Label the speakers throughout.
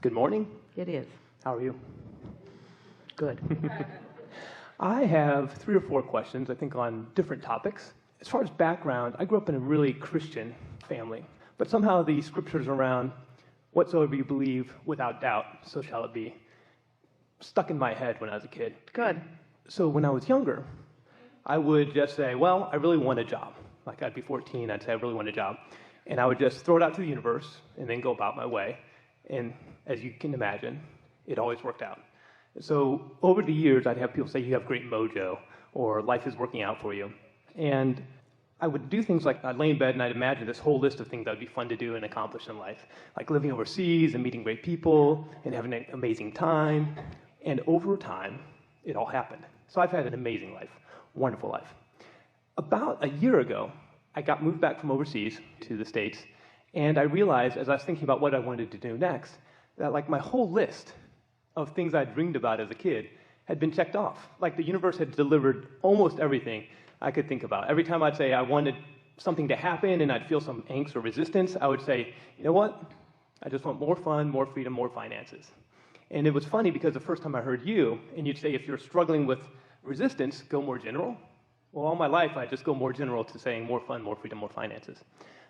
Speaker 1: Good morning.
Speaker 2: It is.
Speaker 1: How are you?
Speaker 2: Good.
Speaker 1: I have 3 or 4 questions, I think, on different topics. As far as background, I grew up in a really Christian family, but somehow the scriptures around whatsoever you believe without doubt, so shall it be, stuck in my head when I was a kid.
Speaker 2: Good.
Speaker 1: So when I was younger, I would just say, well, I really want a job. Like I'd be 14, I'd say I really want a job. And I would just throw it out to the universe and then go about my way. And as you can imagine, it always worked out. So over the years, I'd have people say, you have great mojo, or life is working out for you. And I would do things like I'd lay in bed and I'd imagine this whole list of things that would be fun to do and accomplish in life, like living overseas and meeting great people and having an amazing time. And over time, it all happened. So I've had an amazing life, wonderful life. About a year ago, I got moved back from overseas to the States, and I realized as I was thinking about what I wanted to do next, that like my whole list of things I dreamed about as a kid had been checked off. Like the universe had delivered almost everything I could think about. Every time I'd say I wanted something to happen and I'd feel some angst or resistance, I would say, you know what? I just want more fun, more freedom, more finances. And it was funny because the first time I heard you, and you'd say if you're struggling with resistance, go more general. Well, all my life, I just go more general to saying more fun, more freedom, more finances.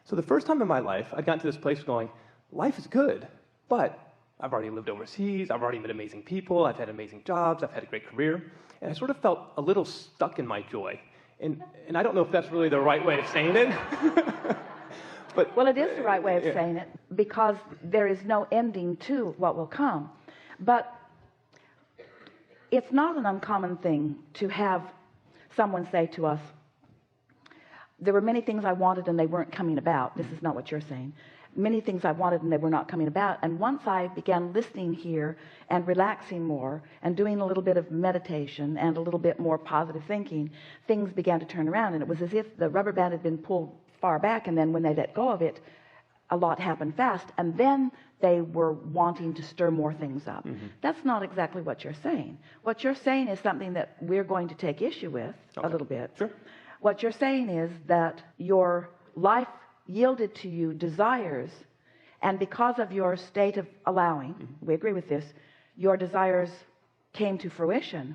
Speaker 1: So the first time in my life, I got to this place going, life is good, but I've already lived overseas, I've already met amazing people, I've had amazing jobs, I've had a great career, and I sort of felt a little stuck in my joy. And I don't know if that's really the right way of saying it.
Speaker 2: Well, it is the right way of saying it, because there is no ending to what will come. But it's not an uncommon thing to have someone say to us, there were many things I wanted and they weren't coming about. This is not what you're saying. Many things I wanted and they were not coming about. And once I began listening here and relaxing more and doing a little bit of meditation and a little bit more positive thinking, things began to turn around. And it was as if the rubber band had been pulled far back, and then when they let go of it, a lot happened fast, and then they were wanting to stir more things up. That's not exactly what you're saying. What you're saying is something that we're going to take issue with a little bit.
Speaker 1: Sure.
Speaker 2: What you're saying is that your life yielded to you desires, and because of your state of allowing, we agree with this, your desires came to fruition.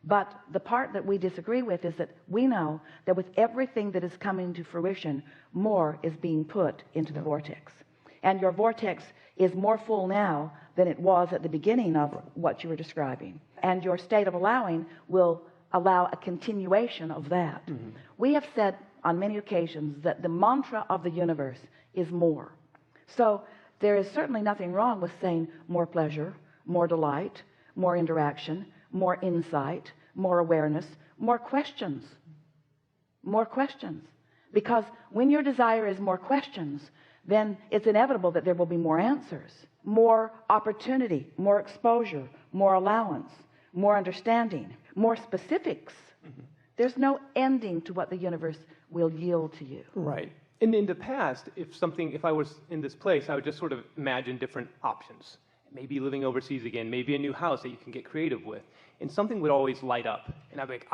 Speaker 2: But the part that we disagree with is that we know that with everything that is coming to fruition, more is being put into the vortex. And your vortex is more full now than it was at the beginning of what you were describing. And your state of allowing will allow a continuation of that. We have said on many occasions that the mantra of the universe is more. So there is certainly nothing wrong with saying more pleasure, more delight, more interaction, more insight, more awareness, more questions. More questions. Because when your desire is more questions, then it's inevitable that there will be more answers, more opportunity, more exposure, more allowance, more understanding, more specifics. There's no ending to what the universe will yield to you.
Speaker 1: Right. And in the past, if I was in this place, I would just sort of imagine different options. Maybe living overseas again, maybe a new house that you can get creative with. And something would always light up. And I'd be like,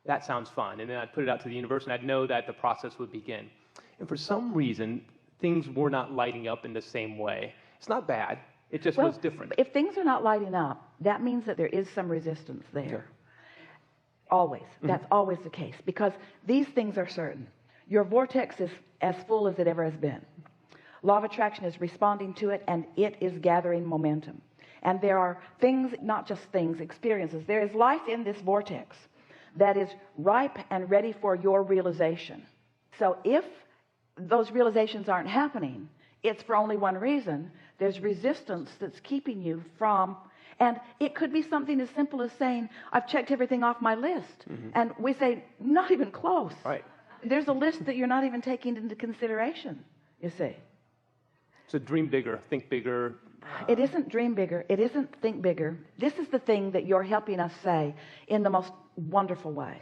Speaker 1: that sounds fun. And then I'd put it out to the universe, and I'd know that the process would begin. And for some reason, things were not lighting up in the same way. It's not bad. It just was different.
Speaker 2: If things are not lighting up, that means that there is some resistance there. Always. That's always the case. Because these things are certain. Your vortex is as full as it ever has been. Law of attraction is responding to it, and it is gathering momentum. And there are things, not just things, experiences. There is life in this vortex that is ripe and ready for your realization. So if those realizations aren't happening, it's for only one reason. There's resistance that's keeping you from, and it could be something as simple as saying, I've checked everything off my list. And we say, not even close.
Speaker 1: Right.
Speaker 2: There's a list that you're not even taking into consideration, you see.
Speaker 1: So dream bigger, think bigger.
Speaker 2: It isn't dream bigger. It isn't think bigger. This is the thing that you're helping us say in the most wonderful way.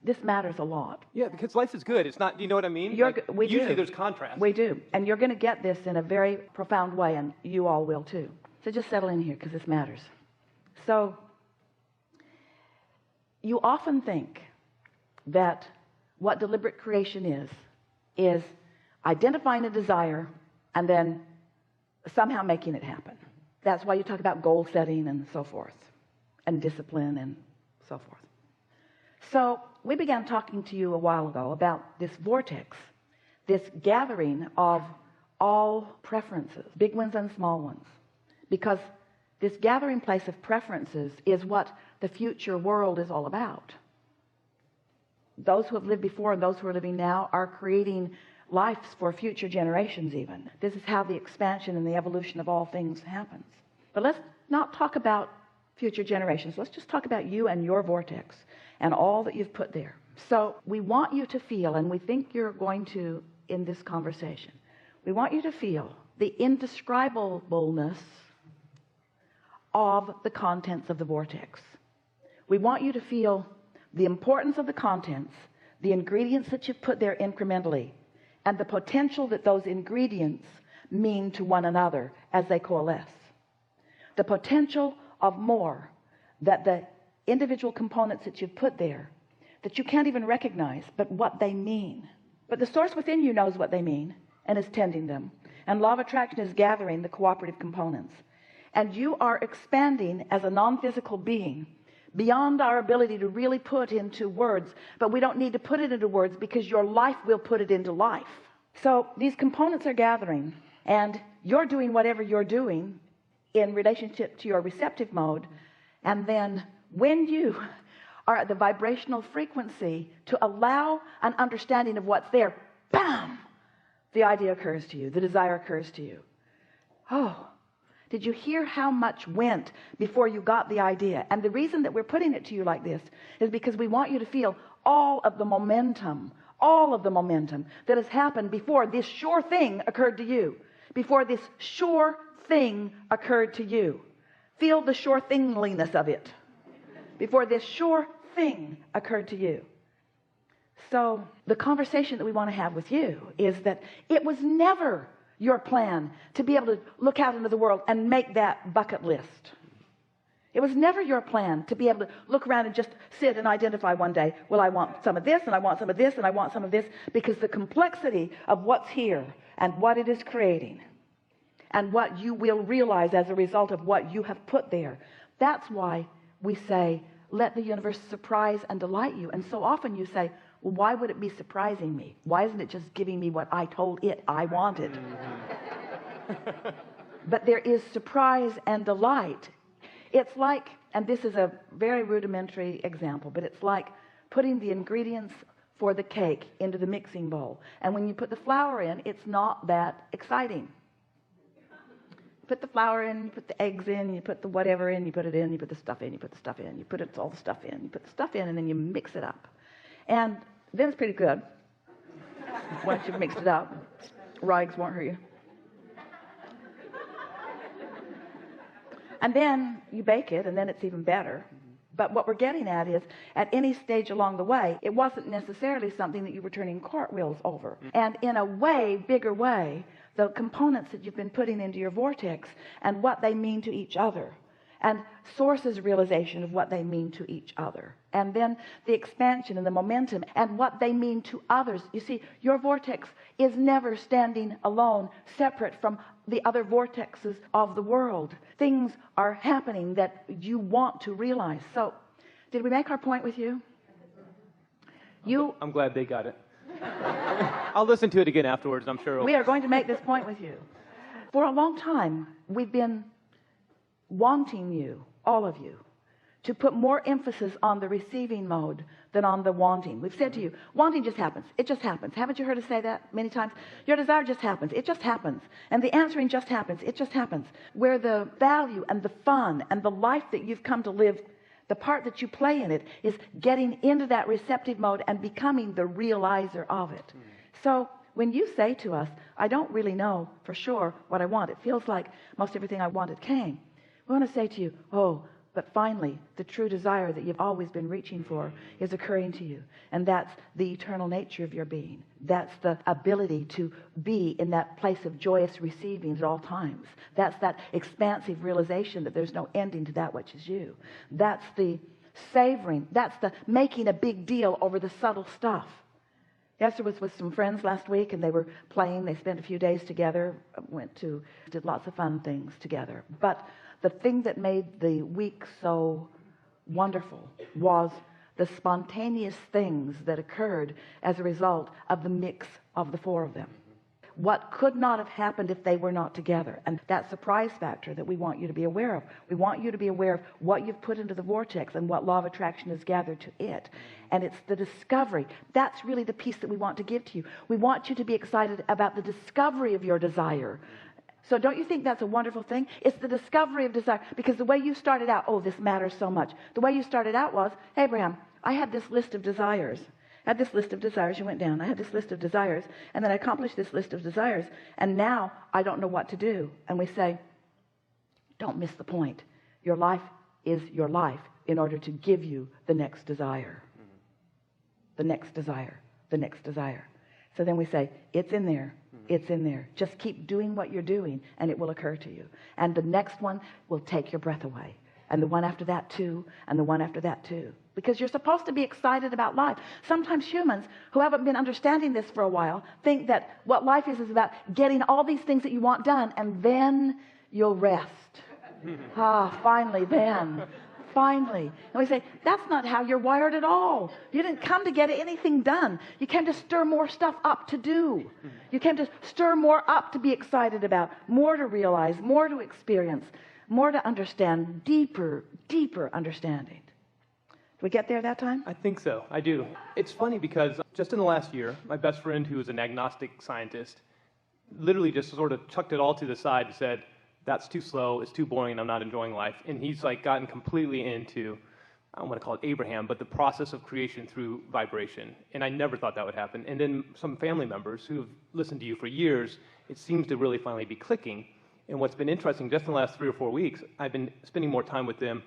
Speaker 2: This matters a lot.
Speaker 1: Yeah, because life is good. It's not, you know what I mean? Usually there's contrast.
Speaker 2: We do. And you're going to get this in a very profound way, and you all will too. So just settle in here, because this matters. So you often think that what deliberate creation is identifying a desire and then somehow making it happen. That's why you talk about goal setting and so forth, and discipline and so forth. So we began talking to you a while ago about this vortex, this gathering of all preferences, big ones and small ones, because this gathering place of preferences is what the future world is all about. Those who have lived before and those who are living now are creating lives for future generations even. This is how the expansion and the evolution of all things happens. But let's not talk about future generations. Let's just talk about you and your vortex and all that you've put there. So we want you to feel, and we think you're going to in this conversation, we want you to feel the indescribableness of the contents of the vortex. We want you to feel the importance of the contents, the ingredients that you've put there incrementally, and the potential that those ingredients mean to one another as they coalesce. The potential of more that the individual components that you've put there, that you can't even recognize, but what they mean. But the source within you knows what they mean and is tending them. And law of attraction is gathering the cooperative components. And you are expanding as a non-physical being beyond our ability to really put into words, but we don't need to put it into words because your life will put it into life. So these components are gathering, and you're doing whatever you're doing in relationship to your receptive mode. And then when you are at the vibrational frequency to allow an understanding of what's there, bam, the idea occurs to you, the desire occurs to you. Oh, did you hear how much went before you got the idea? And the reason that we're putting it to you like this is because we want you to feel all of the momentum that has happened before this sure thing occurred to you. Before this sure thing occurred to you. Feel the sure thingliness of it. Before this sure thing occurred to you. So the conversation that we want to have with you is that it was never your plan to be able to look out into the world and make that bucket list. It was never your plan to be able to look around and just sit and identify one day, well, I want some of this, and I want some of this, and I want some of this, because the complexity of what's here and what it is creating and what you will realize as a result of what you have put there. That's why we say, let the universe surprise and delight you. And so often you say, well, why would it be surprising me? Why isn't it just giving me what I told it I wanted? But there is surprise and delight. It's like, and this is a very rudimentary example, but it's like putting the ingredients for the cake into the mixing bowl. And when you put the flour in, it's not that exciting. You put the flour in, you put the eggs in, you put the whatever in, you put it in, you put the stuff in, you put the stuff in, you put all the stuff in, you put the stuff in, and then you mix it up. And then it's pretty good. Once you've mixed it up, rags won't hurt you. And then you bake it, and then it's even better. But what we're getting at is, at any stage along the way, it wasn't necessarily something that you were turning cartwheels over. And in a way, bigger way, the components that you've been putting into your vortex and what they mean to each other, and source's realization of what they mean to each other, and then the expansion and the momentum and what they mean to others. You see, your vortex is never standing alone, separate from the other vortexes of the world. Things are happening that you want to realize. So, did we make our point with you?
Speaker 1: I'm glad they got it. I'll listen to it again afterwards, I'm sure.
Speaker 2: We are going to make this point with you. For a long time, we've been wanting you, all of you, to put more emphasis on the receiving mode than on the wanting. We've said to you, wanting just happens. It just happens. Haven't you heard us say that many times? Your desire just happens. It just happens. And the answering just happens. It just happens. Where the value and the fun and the life that you've come to live, the part that you play in it, is getting into that receptive mode and becoming the realizer of it. So when you say to us, I don't really know for sure what I want, it feels like most everything I wanted came, we want to say to you, oh, but finally, the true desire that you've always been reaching for is occurring to you. And that's the eternal nature of your being. That's the ability to be in that place of joyous receiving at all times. That's that expansive realization that there's no ending to that which is you. That's the savoring. That's the making a big deal over the subtle stuff. Esther was with some friends last week, and they were playing. They spent a few days together, did lots of fun things together. But the thing that made the week so wonderful was the spontaneous things that occurred as a result of the mix of the four of them. What could not have happened if they were not together. And that surprise factor that we want you to be aware of. We want you to be aware of what you've put into the vortex and what law of attraction has gathered to it. And it's the discovery. That's really the piece that we want to give to you. We want you to be excited about the discovery of your desire. So don't you think that's a wonderful thing? It's the discovery of desire. Because the way you started out, oh, this matters so much. The way you started out was, Abraham, I had this list of desires. I had this list of desires. You went down. I had this list of desires. And then I accomplished this list of desires. And now I don't know what to do. And we say, don't miss the point. Your life is your life in order to give you the next desire. The next desire. The next desire. So then we say, it's in there. It's in there. Just keep doing what you're doing and it will occur to you. And the next one will take your breath away. And the one after that too. And the one after that too. Because you're supposed to be excited about life. Sometimes humans who haven't been understanding this for a while think that what life is about getting all these things that you want done and then you'll rest. Finally then. Finally. And we say, that's not how you're wired at all. You didn't come to get anything done. You came to stir more stuff up to do. You came to stir more up to be excited about, more to realize, more to experience, more to understand, deeper understanding. Did we get there that time?
Speaker 1: I think so. I do. It's funny because just in the last year, my best friend, who is an agnostic scientist, literally just sort of chucked it all to the side and said, that's too slow, it's too boring, and I'm not enjoying life. And he's like gotten completely into, I don't want to call it Abraham, but the process of creation through vibration. And I never thought that would happen. And then some family members who have listened to you for years, it seems to really finally be clicking. And what's been interesting, just in the last 3 or 4 weeks, I've been spending more time with them,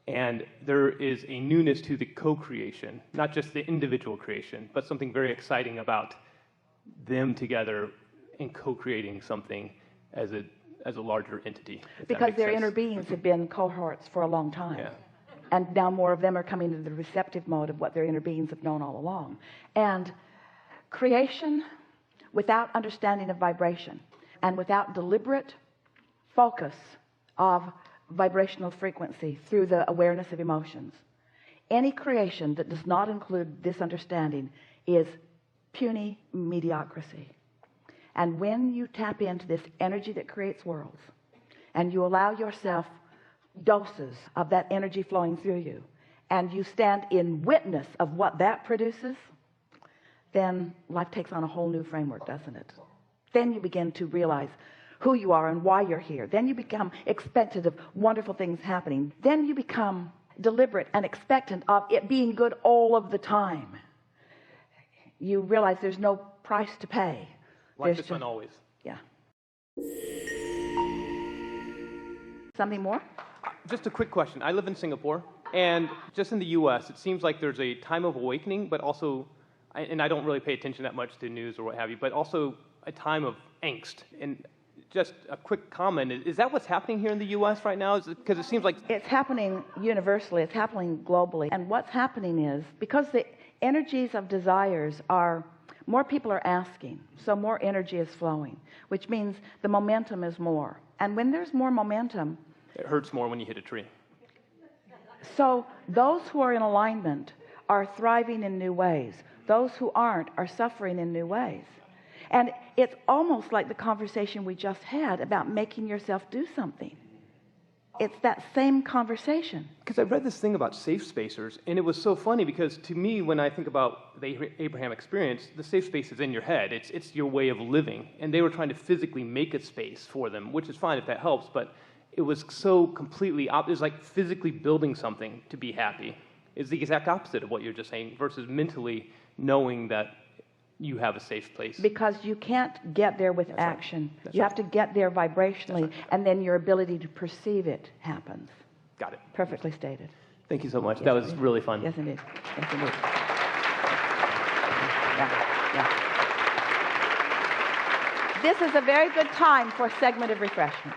Speaker 1: and there is a newness to the co-creation, not just the individual creation, but something very exciting about them together and co-creating something as a larger entity.
Speaker 2: Because their inner beings have been cohorts for a long time.
Speaker 1: Yeah.
Speaker 2: And now more of them are coming into the receptive mode of what their inner beings have known all along. And creation without understanding of vibration and without deliberate focus of vibrational frequency through the awareness of emotions, any creation that does not include this understanding is puny mediocrity. And when you tap into this energy that creates worlds and you allow yourself doses of that energy flowing through you and you stand in witness of what that produces, then life takes on a whole new framework, doesn't it? Then you begin to realize who you are and why you're here. Then you become expectant of wonderful things happening. Then you become deliberate and expectant of it being good all of the time. You realize there's no price to pay.
Speaker 1: Life is fun always.
Speaker 2: Yeah. Something more?
Speaker 1: Just a quick question. I live in Singapore, and just in the U.S., it seems like there's a time of awakening, but also, and I don't really pay attention that much to news or what have you, but also a time of angst. And just a quick comment, is that what's happening here in the U.S. right now? Because it seems like...
Speaker 2: It's happening universally. It's happening globally. And what's happening is, because the energies of desires are... More people are asking, so more energy is flowing, which means the momentum is more. And when there's more momentum...
Speaker 1: It hurts more when you hit a tree.
Speaker 2: So those who are in alignment are thriving in new ways. Those who aren't are suffering in new ways. And it's almost like the conversation we just had about making yourself do something. It's that same conversation.
Speaker 1: Because I read this thing about safe spacers, and it was so funny because to me, when I think about the Abraham experience, the safe space is in your head. It's your way of living. And they were trying to physically make a space for them, which is fine if that helps, but it was so completely, it was like physically building something to be happy. It's the exact opposite of what you're just saying, versus mentally knowing that you have a safe place.
Speaker 2: Because you can't get there with action. You have to get there vibrationally, and then your ability to perceive it happens.
Speaker 1: Got it.
Speaker 2: Perfectly stated.
Speaker 1: Thank you so much. Yes, that was really fun.
Speaker 2: Yes, indeed. Yes, indeed. Yeah. This is a very good time for a segment of refreshment.